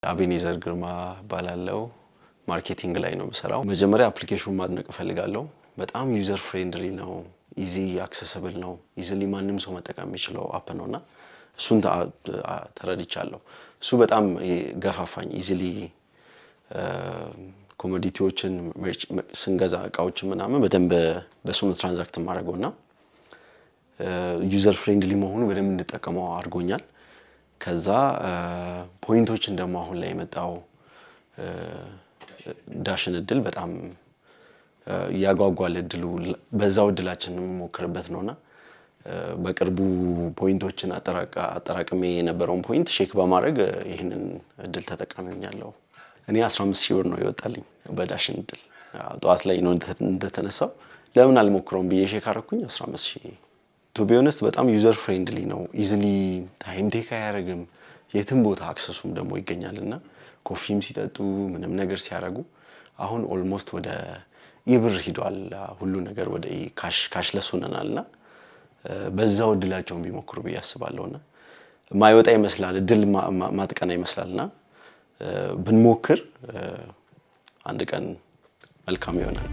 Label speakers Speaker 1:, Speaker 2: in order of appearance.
Speaker 1: አቤኔዘር ግርማ ባላለው ማርኬቲንግ ላይ ነው የምሰራው። መጀመሪያ አፕሊኬሽኑን ማድነቅ እፈልጋለሁ። በጣም ዩዘር ፍሬንድሊ ነው፣ ኢዚ አክሰሲብል ነው፣ ኢዚሊ ማንም ሰው መጠቀም የሚችለው አፕ ነውና እሱን ተረድቻለሁ። እሱ በጣም ገፋፋኝ። ኢዚሊ ኮሞዲቲዎችን ስንገዛ እቃዎችን ምናምን በደንብ በሱ ነው ትራንዛክት ማድረግውና ዩዘር ፍሬንድሊ መሆኑ በደንብ እንድጠቀመው አድርጎኛል። ከዛ ፖይንቶችን ደግሞ አሁን ላይ የመጣው ዳሽን እድል በጣም ያጓጓል። እድሉ በዛው እድላችን የምንሞክርበት ነውና በቅርቡ ፖይንቶችን አጠራቅሜ የነበረውን ፖይንት ሼክ በማድረግ ይሄንን እድል ተጠቅሜያለሁ። እኔ 15000 ብር ነው ይወጣልኝ በዳሽን እድል። ጧት ላይ ነው እንደተነሳው ለምን አልሞክረውም ብዬ ሼክ አደረኩኝ። 15000 ቱ ቢ ኦነስት በጣም ዩዘር ፍሬንድሊ ነው። ኢዚሊ ታይም ቴክ አያደርግም። የትም ቦታ አክሰሱም ደግሞ ይገኛልና ኮፊም ሲጠጡ ምንም ነገር ሲያደርጉ አሁን ኦልሞስት ወደ ኢብር ሂዷል። ሁሉ ነገር ወደ ካሽለስ ሆነናልና በዛው እድላቸውን ቢሞክሩ ብዬ አስባለሁና ማይወጣ ይመስላል፣ እድል ማጥቀና ይመስላልና ብንሞክር አንድ ቀን መልካም ይሆናል።